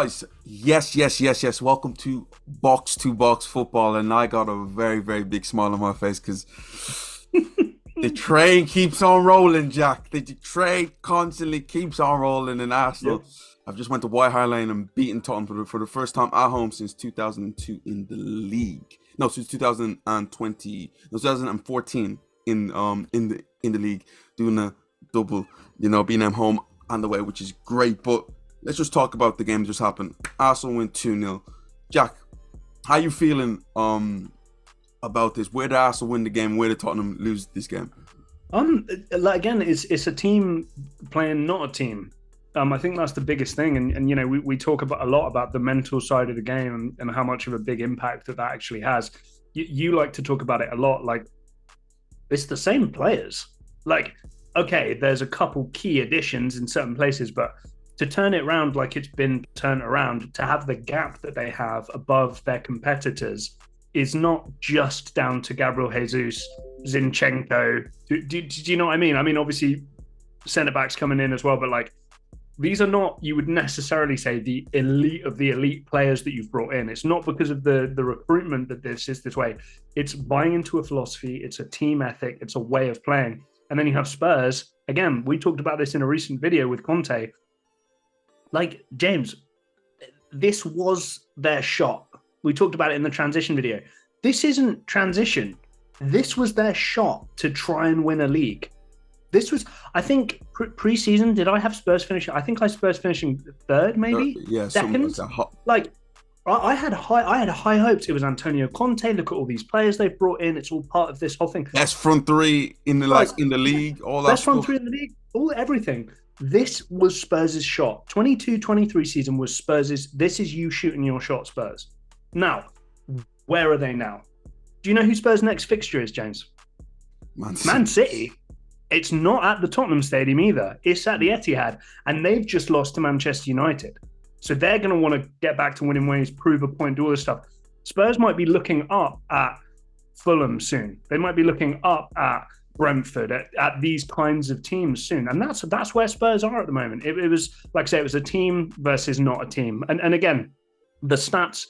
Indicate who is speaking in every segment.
Speaker 1: guys, yes. Welcome to Box Football, and I got a very, very big smile on my face because the train keeps on rolling, Jack. The train constantly keeps on rolling in Arsenal.
Speaker 2: Yep.
Speaker 1: I've just went to White Hart Lane and beaten Tottenham for the first time at home since 2002 in the league. No, since 2020, no, 2014 in the league, doing a double. Being at home and the way, which is great. But let's just talk about the game that just happened. Arsenal win 2-0. Jack, how you feeling about this? Where did Arsenal win the game? Where did Tottenham lose this game?
Speaker 2: Like again, it's a team playing not a team. I think that's the biggest thing, and we talk about a lot about the mental side of the game and how much of a big impact that actually has. You like to talk about it a lot. Like it's the same players. Like okay, there's a couple key additions in certain places, but to turn it around like it's been turned around, to have the gap that they have above their competitors is not just down to Gabriel Jesus, Zinchenko. Do you know what I mean? I mean, obviously, centre-backs coming in as well, but like, these are not, you would necessarily say, the elite of the elite players that you've brought in. It's not because of the recruitment that this is this way. It's buying into a philosophy, it's a team ethic, it's a way of playing. And then you have Spurs. Again, we talked about this in a recent video with Conte. Like, James, this was their shot. We talked about it in the transition video. This isn't transition. This was their shot to try and win a league. This was, I think, pre-season, did I have Spurs finishing? I think I Spurs finishing third, maybe?
Speaker 1: Yeah,
Speaker 2: second. Like I had high hopes. It was Antonio Conte. Look at all these players they've brought in. It's all part of this whole thing.
Speaker 1: Best front three in the league, all that
Speaker 2: best
Speaker 1: stuff.
Speaker 2: Front three in the league, everything. This was Spurs' shot. 22-23 season was Spurs'. This is you shooting your shot, Spurs. Now, where are they now? Do you know who Spurs' next fixture is, James? Man City. It's not at the Tottenham Stadium either. It's at the Etihad, and they've just lost to Manchester United. So they're going to want to get back to winning ways, prove a point, do all this stuff. Spurs might be looking up at Fulham soon. They might be looking up at Brentford, at these kinds of teams soon. And that's where Spurs are at the moment. It was, like I say, it was a team versus not a team. And again, the stats,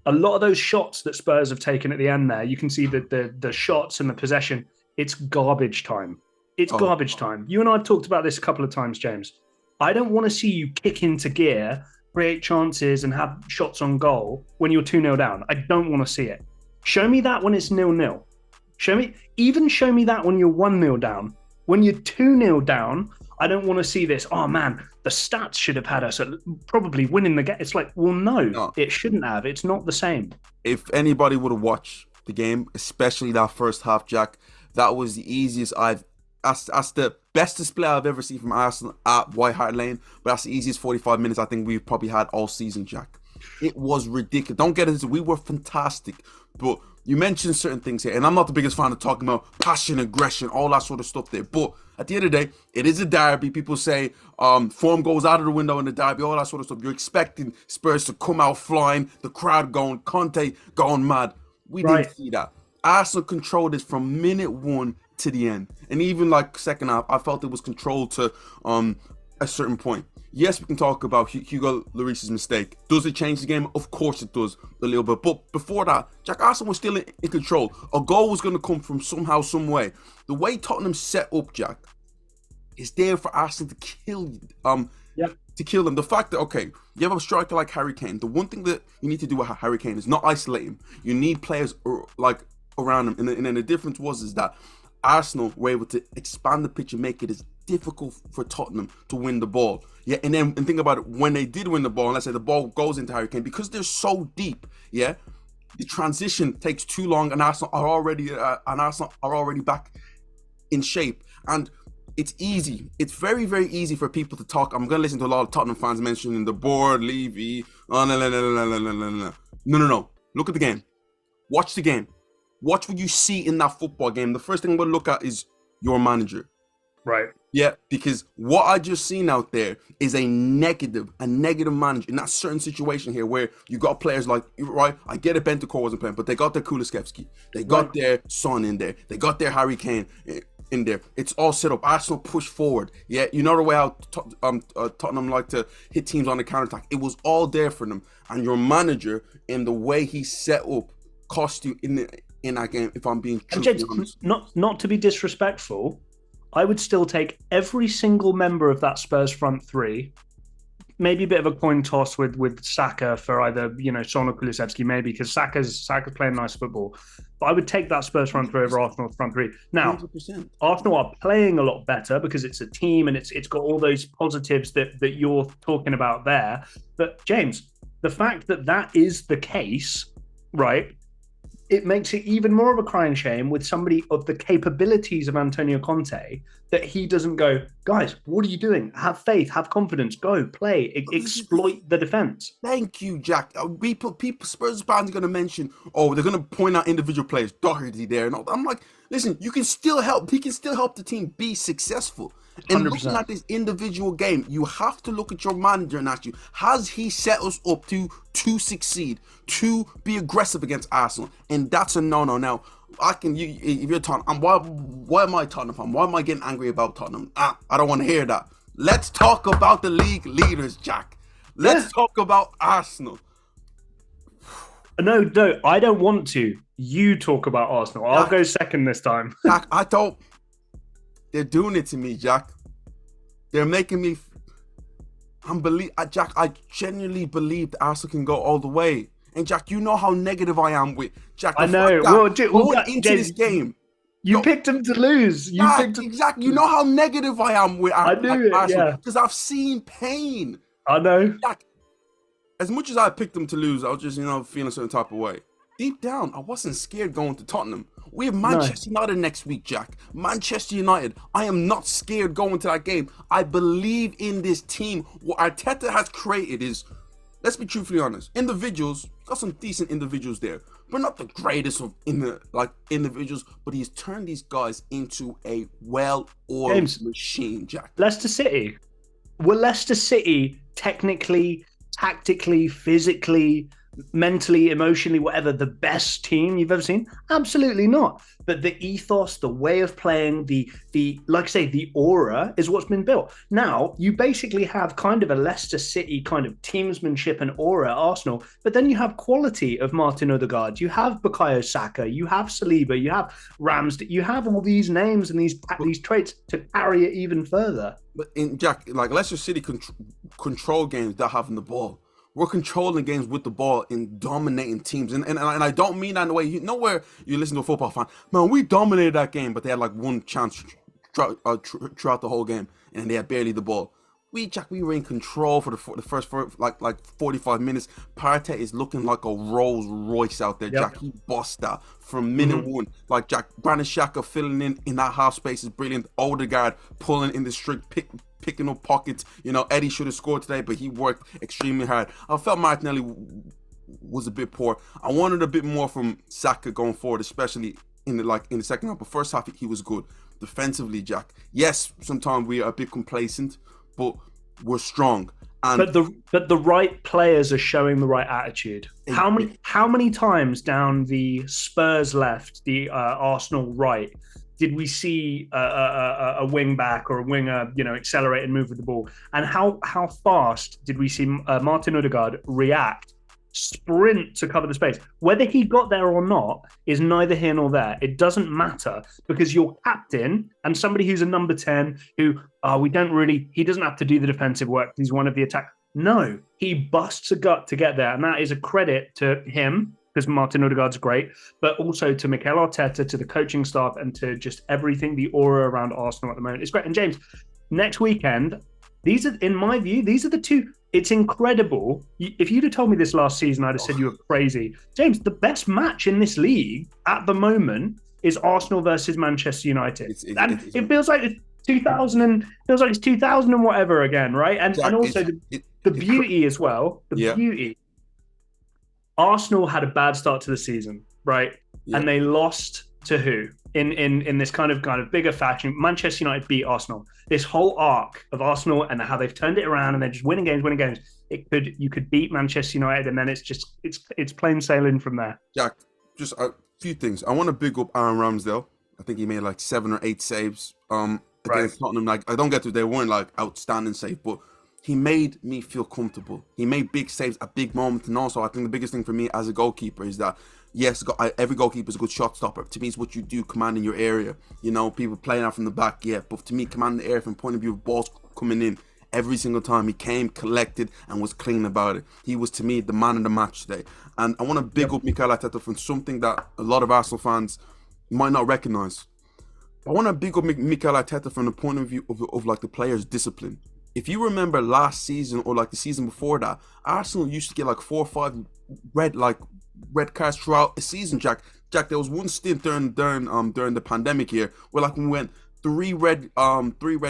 Speaker 2: a lot of those shots that Spurs have taken at the end there, you can see that the shots and the possession, it's garbage time. It's garbage time. You and I have talked about this a couple of times, James. I don't want to see you kick into gear, create chances and have shots on goal when you're 2-0 down. I don't want to see it. Show me that when it's 0-0. Show me that when you're 1-0 down. When you're 2-0 down, I don't want to see this. Oh man, the stats should have had us probably winning the game. It's like, well, no, it shouldn't have. It's not the same.
Speaker 1: If anybody would have watched the game, especially that first half, Jack, that was the easiest that's the best display I've ever seen from Arsenal at White Hart Lane, but that's the easiest 45 minutes I think we've probably had all season, Jack. It was ridiculous. Don't get into it. We were fantastic, but you mentioned certain things here, and I'm not the biggest fan of talking about passion, aggression, all that sort of stuff there. But at the end of the day, it is a derby. People say form goes out of the window in the derby, all that sort of stuff. You're expecting Spurs to come out flying, the crowd going, Conte going mad. We didn't see that. Arsenal controlled this from minute one to the end. And even like second half, I felt it was controlled to a certain point. Yes, we can talk about Hugo Lloris's mistake. Does it change the game? Of course it does, a little bit. But before that, Jack, Arsenal was still in control. A goal was going to come from somehow, some way. The way Tottenham set up, Jack, is there for Arsenal to kill to kill them. The fact that, okay, you have a striker like Harry Kane. The one thing that you need to do with Harry Kane is not isolate him. You need players like around him. And then the difference is that Arsenal were able to expand the pitch and make it as difficult for Tottenham to win the ball. Yeah, and think about it, when they did win the ball, and let's say the ball goes into Harry Kane, because they're so deep, yeah, the transition takes too long, and Arsenal are already back in shape. And it's easy. It's very, very easy for people to talk. I'm gonna listen to a lot of Tottenham fans mentioning the board, Levy. Oh no. Look at the game. Watch the game. Watch what you see in that football game. The first thing we'll look at is your manager.
Speaker 2: Right.
Speaker 1: Yeah, because what I just seen out there is a negative manager in that certain situation here where you got players like, right, I get it, Bentancur wasn't playing, but they got their Kulusevski, they
Speaker 2: Right.
Speaker 1: got their Son in there, they got their Harry Kane in there. It's all set up. Arsenal push forward. Yeah, you know the way how Tottenham like to hit teams on the counter attack. It was all there for them, and your manager in the way he set up cost you in that game. If I'm being
Speaker 2: And
Speaker 1: truthfully
Speaker 2: James,
Speaker 1: honest.
Speaker 2: not to be disrespectful, I would still take every single member of that Spurs front three. Maybe a bit of a coin toss with Saka for either Son or Kulusevski, maybe because Saka's playing nice football. But I would take that Spurs front three over Arsenal's front three. Now,
Speaker 1: 100%.
Speaker 2: Arsenal are playing a lot better because it's a team and it's got all those positives that you're talking about there. But James, the fact that that is the case, right? It makes it even more of a crying shame with somebody of the capabilities of Antonio Conte that he doesn't go, guys, what are you doing? Have faith, have confidence, go play, exploit the defense.
Speaker 1: Thank you, Jack. People, Spurs fans are going to mention, oh, they're going to point out individual players, Doherty there, and all. I'm like, listen, you can still help. He can still help the team be successful. And looking
Speaker 2: 100%.
Speaker 1: at this individual game, you have to look at your manager and ask you, has he set us up to succeed, to be aggressive against Arsenal? And that's a no-no. Now, if you're Tottenham, why am I Tottenham fan? Why am I getting angry about Tottenham? I don't want to hear that. Let's talk about the league leaders, Jack. Let's talk about Arsenal.
Speaker 2: No, I don't want to. You talk about Arsenal. I'll go second this time.
Speaker 1: Jack, they're doing it to me, Jack. They're making me Jack, I genuinely believe that Arsenal can go all the way. And Jack, you know how negative I am with Jack.
Speaker 2: I know. Going
Speaker 1: into this game,
Speaker 2: you picked them to lose.
Speaker 1: Exactly. You know how negative I am with Arsenal.
Speaker 2: Yeah.
Speaker 1: Because I've seen pain.
Speaker 2: I know.
Speaker 1: Jack, as much as I picked them to lose, I was just, feeling a certain type of way. Deep down, I wasn't scared going to Tottenham. We have Manchester United next week, Jack. Manchester United. I am not scared going to that game. I believe in this team. What Arteta has created is, let's be truthfully honest, individuals, got some decent individuals there, but not the greatest of individuals, but he's turned these guys into a well-oiled machine, Jack.
Speaker 2: Leicester City. Were Leicester City technically, tactically, physically, mentally, emotionally, whatever, the best team you've ever seen? Absolutely not. But the ethos, the way of playing, the like I say, the aura is what's been built. Now, you basically have kind of a Leicester City kind of teamsmanship and aura at Arsenal, but then you have quality of Martin Odegaard, you have Bukayo Saka, you have Saliba, you have Ramsdale, you have all these names and these traits to carry it even further.
Speaker 1: But in Jack, like Leicester City control games without having the ball. We're controlling games with the ball and dominating teams. And I don't mean that in the way, where you listen to a football fan, man, we dominated that game, but they had like one chance throughout the whole game, and they had barely the ball. Jack, we were in control for the first like 45 minutes. Partey is looking like a Rolls Royce out there, Jack. He bossed that from minute one. Like Jack, Brandon Xhaka filling in that half space is brilliant. Odegaard pulling in the strict picking up pockets. Eddie should have scored today, but he worked extremely hard. I felt Martinelli was a bit poor. I wanted a bit more from Saka going forward, especially in the second half. But first half, he was good. Defensively, Jack. Yes, sometimes we are a bit complacent, but we're strong. And
Speaker 2: but the right players are showing the right attitude. How many times down the Spurs left, the Arsenal right, did we see a wing back or a winger, accelerate and move with the ball? And how fast did we see Martin Odegaard react, sprint to cover the space? Whether he got there or not is neither here nor there. It doesn't matter, because your captain and somebody who's a number 10 who he doesn't have to do the defensive work. He's one of the attack. No, he busts a gut to get there. And that is a credit to him, because Martin Odegaard's great, but also to Mikel Arteta, to the coaching staff, and to just everything, the aura around Arsenal at the moment. It's great. And James, next weekend, in my view, these are the two. It's incredible. If you'd have told me this last season, I'd have said you were crazy. James, the best match in this league at the moment is Arsenal versus Manchester United. It feels like it's 2000 and whatever again, right? And also the beauty as well. Beauty. Arsenal had a bad start to the season, right? Yeah. And they lost to who in this kind of bigger fashion. Manchester United beat Arsenal. This whole arc of Arsenal and how they've turned it around and they're just winning games, winning games. You could beat Manchester United and then it's plain sailing from there.
Speaker 1: Jack, just a few things. I want to big up Aaron Ramsdale. I think he made like 7 or 8 saves. Against Tottenham. Like, I don't get to, they weren't like outstanding saves, but he made me feel comfortable. He made big saves at big moments, and also I think the biggest thing for me as a goalkeeper is that yes, every goalkeeper is a good shot stopper. To me, it's what you do, commanding your area. You know, people playing out from the back, yeah, but to me, commanding the area from point of view of balls coming in. Every single time he came, collected, and was clean about it. He was, to me, the man of the match today. And I want to big up Mikel Arteta for something that a lot of Arsenal fans might not recognise. I want to big up Mikel Arteta from the point of view of like the players' discipline. If you remember last season or like the season before that, Arsenal used to get like 4 or 5 red cards throughout the season. Jack, there was one stint during the pandemic here where like we went 3 red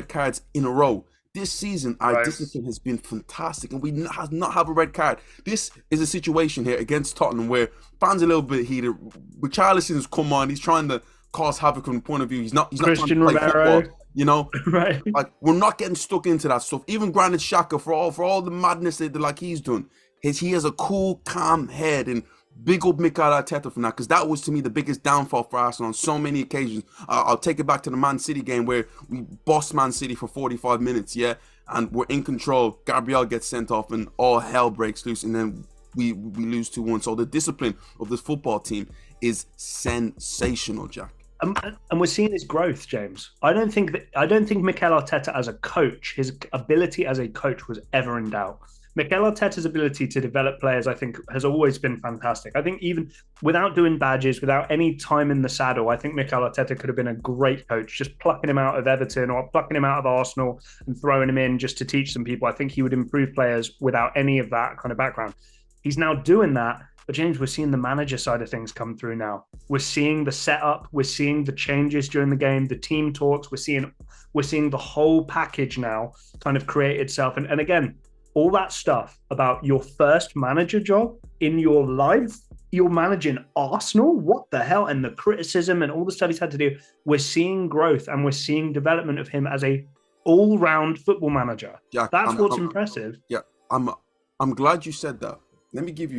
Speaker 1: cards in a row. This season, our discipline has been fantastic, and we have not have a red card. This is a situation here against Tottenham where fans are a little bit heated. Richarlison's come on, he's trying to cause havoc from the point of view. He's not
Speaker 2: Christian
Speaker 1: trying to play
Speaker 2: Romero.
Speaker 1: football, you know.
Speaker 2: Right.
Speaker 1: Like, we're not getting stuck into that stuff. Even Granit Xhaka, for all the madness that like he's done, he has a cool, calm head, and big up Mikel Arteta from that, because that was to me the biggest downfall for Arsenal on so many occasions. I'll take it back to the Man City game where we bossed Man City for 45 minutes, yeah, and we're in control. Gabriel gets sent off and all hell breaks loose, and then we lose 2-1. So the discipline of this football team is sensational, Jack.
Speaker 2: And we're seeing his growth, James. I don't think Mikel Arteta as a coach, his ability as a coach was ever in doubt. Mikel Arteta's ability to develop players, I think, has always been fantastic. I think even without doing badges, without any time in the saddle, I think Mikel Arteta could have been a great coach. Just plucking him out of Everton or plucking him out of Arsenal and throwing him in just to teach some people. I think he would improve players without any of that kind of background. He's now doing that. But James, we're seeing the manager side of things come through now. We're seeing the setup. We're seeing the changes during the game, the team talks. We're seeing the whole package now kind of create itself. And again, all that stuff about your first manager job in your life, you're managing Arsenal, what the hell? And the criticism and all the stuff he's had to do. We're seeing growth and we're seeing development of him as a all-round football manager. Yeah, that's what's impressive.
Speaker 1: Yeah, I'm glad you said that. Let me give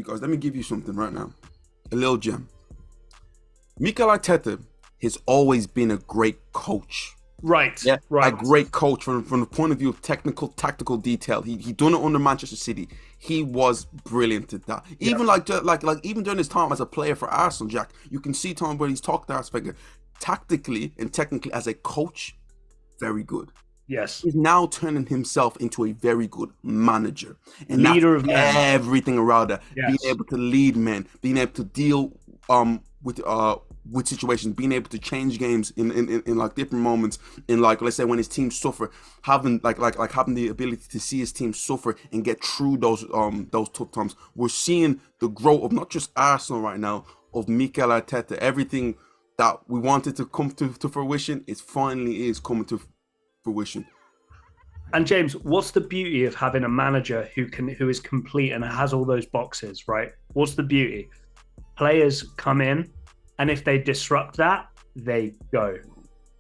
Speaker 1: you something right now. A little gem. Mikel Arteta has always been a great coach.
Speaker 2: Right.
Speaker 1: Yeah.
Speaker 2: Right.
Speaker 1: A great coach from the point of view of technical, tactical detail. He done it under Manchester City. He was brilliant at that. Even like even during his time as a player for Arsenal, Jack, you can see Tom Brady's talked to Arspeger tactically and technically as a coach, very good.
Speaker 2: Yes.
Speaker 1: He's now turning himself into a very good manager. And
Speaker 2: leader of men.
Speaker 1: Everything around that.
Speaker 2: Yes.
Speaker 1: Being able to lead men, being able to deal with situations, being able to change games in like different moments, in like, let's say when his team suffer, having having the ability to see his team suffer and get through those tough times. We're seeing the growth of not just Arsenal right now, of Mikel Arteta. Everything that we wanted to come to fruition, it finally is coming to fruition.
Speaker 2: And James, what's the beauty of having a manager who is complete and has all those boxes, right? What's the beauty? Players come in, and if they disrupt that, they go.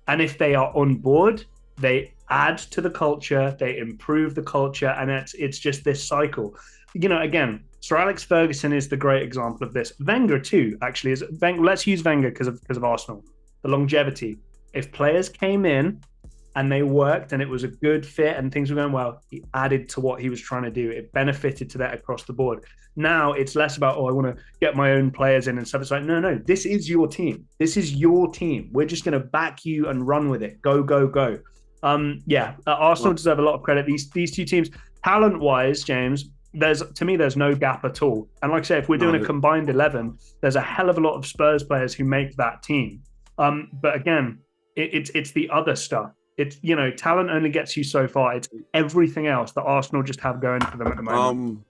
Speaker 2: And if they are on board, they add to the culture, they improve the culture, and it's just this cycle. You know, again, Sir Alex Ferguson is the great example of this. Wenger too, actually. Let's use Wenger because of Arsenal. The longevity. If players came in and they worked and it was a good fit and things were going well, he added to what he was trying to do. It benefited to that across the board. Now it's less about, I want to get my own players in and stuff. It's like, no, this is your team. This is your team. We're just going to back you and run with it. Go, go, go. Arsenal deserve a lot of credit. These two teams, talent-wise, James, there's no gap at all. And like I say, if we're doing a combined 11, there's a hell of a lot of Spurs players who make that team. But again, it's the other stuff. It's, talent only gets you so far. It's everything else that Arsenal just have going for them at the moment.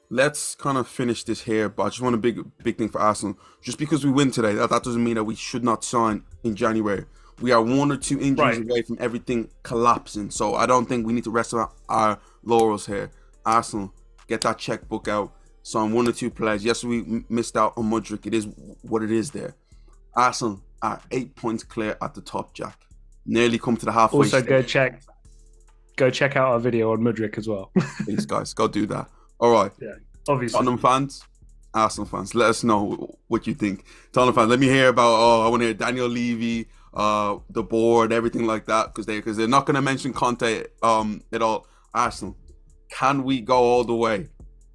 Speaker 1: Let's kind of finish this here, but I just want a big thing for Arsenal. Just because we win today, that doesn't mean that we should not sign in January. We are 1 or 2 injuries away from everything collapsing. So I don't think we need to rest on our laurels here. Arsenal, get that checkbook out. Sign 1 or 2 players. Yes, we missed out on Mudryk. It is what it is there. Arsenal, are 8 points clear at the top, Jack. Nearly come to the halfway
Speaker 2: Also,
Speaker 1: stage.
Speaker 2: go check out our video on Mudryk as well.
Speaker 1: Please, guys, go do that. All right.
Speaker 2: Yeah, obviously.
Speaker 1: Tottenham fans, Arsenal fans, let us know what you think. Tottenham fans, let me hear about. Oh, I want to hear Daniel Levy, the board, everything like that, because they're not going to mention Conte at all. Arsenal, can we go all the way?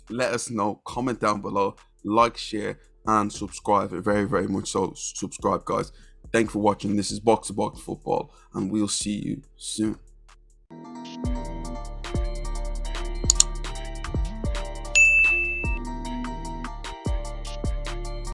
Speaker 1: Let us know. Comment down below, like, share, and subscribe. Very, very much so. Subscribe, guys. Thanks for watching. This is Box to Box Football, and we'll see you soon.